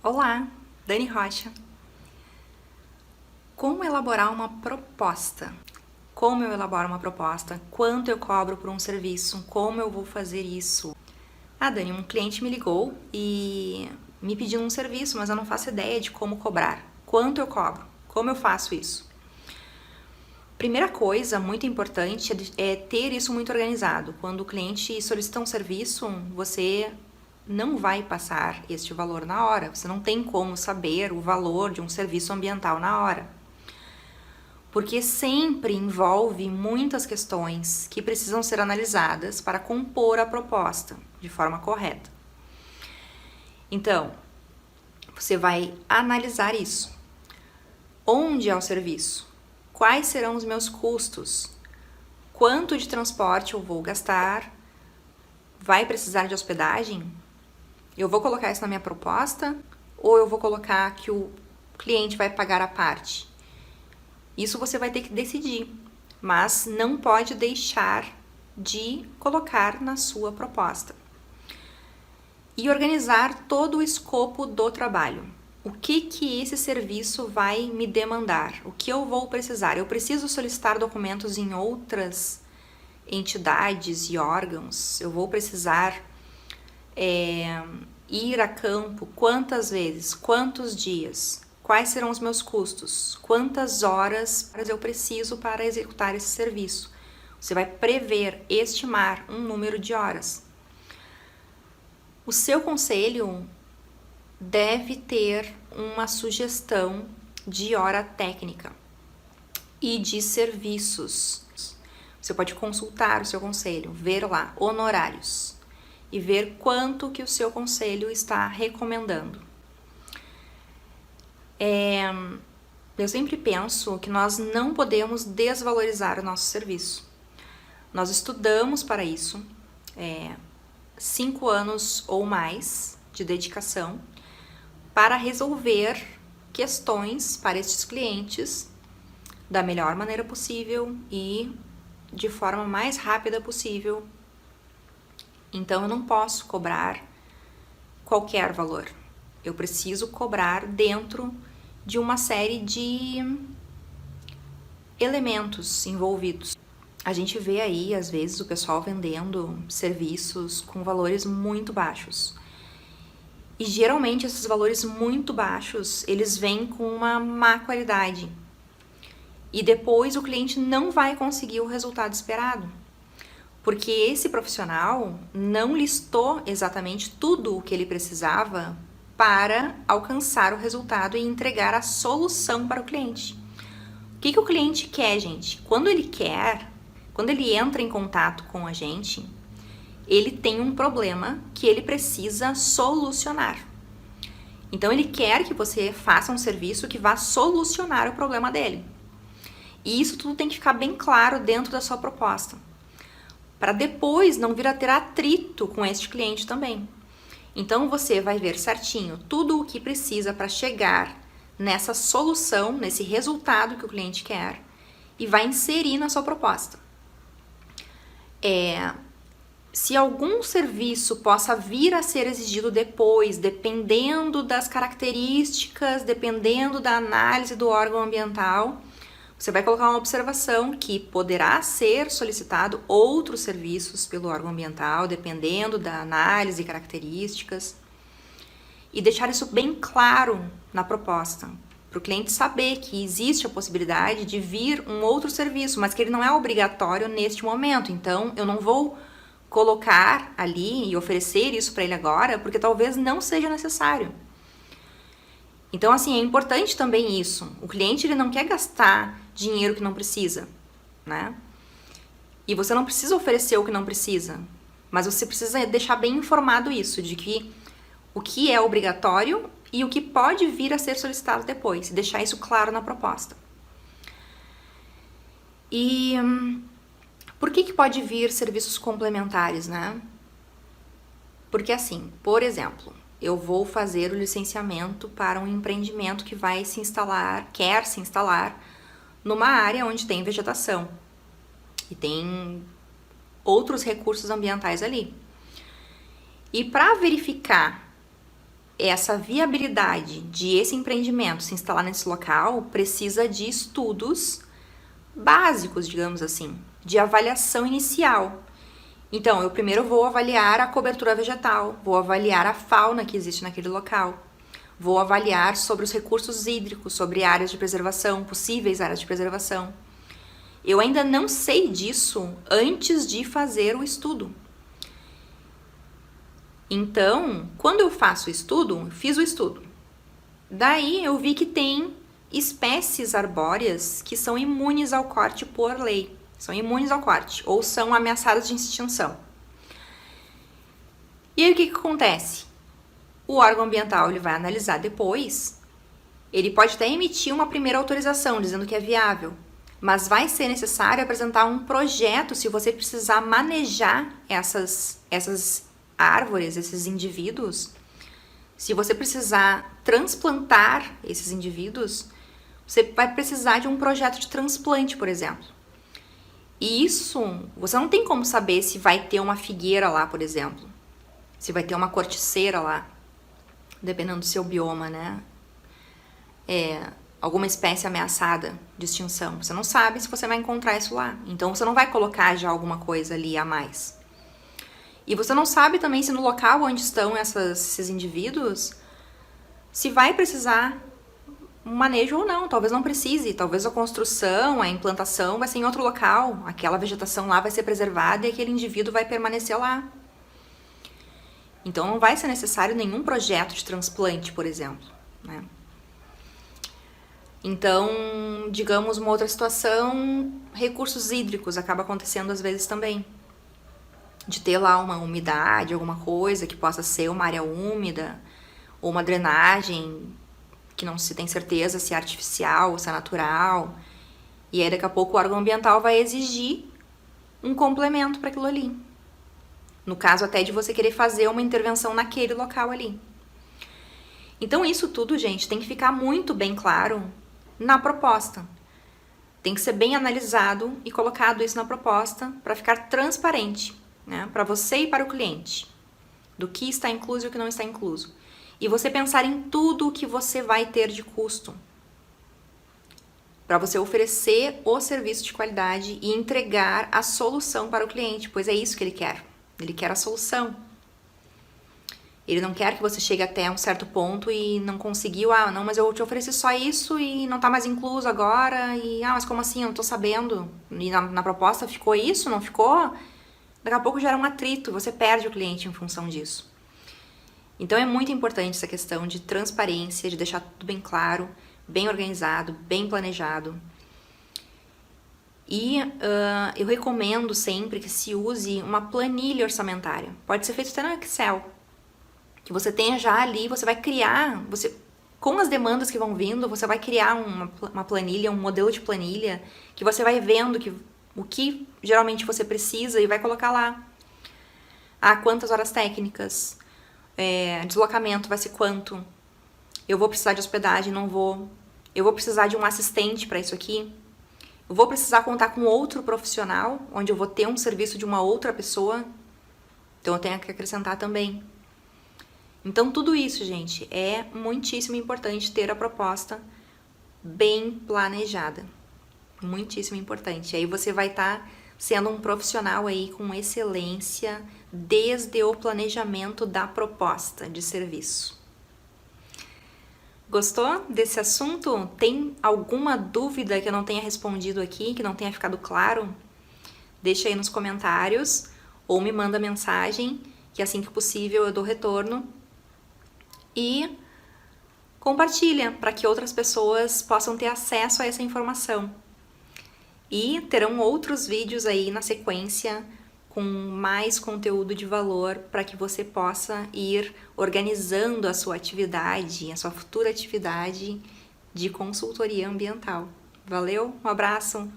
Olá, Dani Rocha. Como elaborar uma proposta? Como eu elaboro uma proposta? Quanto eu cobro por um serviço? Como eu vou fazer isso? Ah, Dani, um cliente me ligou e me pediu um serviço, mas eu não faço ideia de como cobrar. Quanto eu cobro? Como eu faço isso? Primeira coisa muito importante é ter isso muito organizado. Quando o cliente solicita um serviço, você não vai passar este valor na hora. Você não tem como saber o valor de um serviço ambiental na hora. Porque sempre envolve muitas questões que precisam ser analisadas para compor a proposta de forma correta. Então, você vai analisar isso. Onde é o serviço? Quais serão os meus custos? Quanto de transporte eu vou gastar? Vai precisar de hospedagem? Eu vou colocar isso na minha proposta? Ou eu vou colocar que o cliente vai pagar a parte? Isso você vai ter que decidir, mas não pode deixar de colocar na sua proposta. E organizar todo o escopo do trabalho. O que esse serviço vai me demandar? O que eu vou precisar? Eu preciso solicitar documentos em outras entidades e órgãos? Eu vou precisar ir a campo quantas vezes? Quantos dias? Quais serão os meus custos? Quantas horas eu preciso para executar esse serviço? Você vai prever, estimar um número de horas. O seu conselho deve ter uma sugestão de hora técnica e de serviços. Você pode consultar o seu conselho, ver lá honorários e ver quanto que o seu conselho está recomendando. Eu sempre penso que nós não podemos desvalorizar o nosso serviço. Nós estudamos para isso, 5 anos ou mais de dedicação para resolver questões para estes clientes da melhor maneira possível e de forma mais rápida possível. Então eu não posso cobrar qualquer valor. Eu preciso cobrar dentro de uma série de elementos envolvidos. A gente vê aí, às vezes, o pessoal vendendo serviços com valores muito baixos. E geralmente esses valores muito baixos, eles vêm com uma má qualidade. E depois o cliente não vai conseguir o resultado esperado. Porque esse profissional não listou exatamente tudo o que ele precisava para alcançar o resultado e entregar a solução para o cliente. O que o cliente quer, gente? Quando ele entra em contato com a gente, ele tem um problema que ele precisa solucionar. Então, ele quer que você faça um serviço que vá solucionar o problema dele. E isso tudo tem que ficar bem claro dentro da sua proposta, para depois não vir a ter atrito com este cliente também. Então, você vai ver certinho tudo o que precisa para chegar nessa solução, nesse resultado que o cliente quer e vai inserir na sua proposta. Se algum serviço possa vir a ser exigido depois, dependendo das características, dependendo da análise do órgão ambiental, você vai colocar uma observação que poderá ser solicitado outros serviços pelo órgão ambiental, dependendo da análise e características, e deixar isso bem claro na proposta, para o cliente saber que existe a possibilidade de vir um outro serviço, mas que ele não é obrigatório neste momento. Então, eu não vou colocar ali e oferecer isso para ele agora, porque talvez não seja necessário. Então, assim, é importante também isso. O cliente, ele não quer gastar dinheiro que não precisa, né? E você não precisa oferecer o que não precisa, mas você precisa deixar bem informado isso, de que o que é obrigatório e o que pode vir a ser solicitado depois, deixar isso claro na proposta. E por que pode vir serviços complementares, né? Porque assim, por exemplo, eu vou fazer o licenciamento para um empreendimento que vai se instalar, quer se instalar numa área onde tem vegetação e tem outros recursos ambientais ali. E para verificar essa viabilidade de esse empreendimento se instalar nesse local precisa de estudos básicos, digamos assim, de avaliação inicial. Então, eu primeiro vou avaliar a cobertura vegetal, vou avaliar a fauna que existe naquele local, vou avaliar sobre os recursos hídricos, sobre áreas de preservação, possíveis áreas de preservação. Eu ainda não sei disso antes de fazer o estudo. Então, quando eu faço o estudo, fiz o estudo. Daí eu vi que tem espécies arbóreas que são imunes ao corte por lei. São imunes ao corte ou são ameaçadas de extinção. E aí o que acontece? O órgão ambiental ele vai analisar depois. Ele pode até emitir uma primeira autorização dizendo que é viável, mas vai ser necessário apresentar um projeto se você precisar manejar essas árvores, esses indivíduos. Se você precisar transplantar esses indivíduos, você vai precisar de um projeto de transplante, por exemplo. E isso, você não tem como saber se vai ter uma figueira lá, por exemplo. Se vai ter uma corticeira lá, dependendo do seu bioma, né? Alguma espécie ameaçada de extinção. Você não sabe se você vai encontrar isso lá. Então, você não vai colocar já alguma coisa ali a mais. E você não sabe também se no local onde estão esses indivíduos, se vai precisar um manejo ou não. Talvez não precise, talvez a construção, a implantação vai ser em outro local, aquela vegetação lá vai ser preservada e aquele indivíduo vai permanecer lá. Então não vai ser necessário nenhum projeto de transplante, por exemplo, né? Então, digamos uma outra situação, recursos hídricos acaba acontecendo às vezes também. De ter lá uma umidade, alguma coisa que possa ser uma área úmida, ou uma drenagem que não se tem certeza se é artificial ou se é natural. E aí daqui a pouco o órgão ambiental vai exigir um complemento para aquilo ali. No caso até de você querer fazer uma intervenção naquele local ali. Então isso tudo, gente, tem que ficar muito bem claro na proposta. Tem que ser bem analisado e colocado isso na proposta para ficar transparente, né, para você e para o cliente, do que está incluso e o que não está incluso. E você pensar em tudo o que você vai ter de custo, para você oferecer o serviço de qualidade e entregar a solução para o cliente, pois é isso que ele quer. Ele quer a solução. Ele não quer que você chegue até um certo ponto e não conseguiu, não, mas eu te ofereci só isso e não tá mais incluso agora, e mas como assim, eu não tô sabendo, e na proposta ficou isso, não ficou? Daqui a pouco gera um atrito, você perde o cliente em função disso. Então é muito importante essa questão de transparência, de deixar tudo bem claro, bem organizado, bem planejado. E eu recomendo sempre que se use uma planilha orçamentária. Pode ser feito até no Excel, que você tenha já ali, você vai criar, com as demandas que vão vindo, você vai criar uma planilha, um modelo de planilha, que você vai vendo o que geralmente você precisa e vai colocar lá. Quantas horas técnicas, deslocamento vai ser quanto, eu vou precisar de hospedagem, não vou, eu vou precisar de um assistente para isso aqui, eu vou precisar contar com outro profissional, onde eu vou ter um serviço de uma outra pessoa, então eu tenho que acrescentar também. Então tudo isso, gente, é muitíssimo importante ter a proposta bem planejada. Muitíssimo importante. Aí você vai estar sendo um profissional aí com excelência desde o planejamento da proposta de serviço. Gostou desse assunto? Tem alguma dúvida que eu não tenha respondido aqui, que não tenha ficado claro? Deixa aí nos comentários ou me manda mensagem, que assim que possível eu dou retorno. E compartilha para que outras pessoas possam ter acesso a essa informação. E terão outros vídeos aí na sequência com mais conteúdo de valor para que você possa ir organizando a sua atividade, a sua futura atividade de consultoria ambiental. Valeu, um abraço!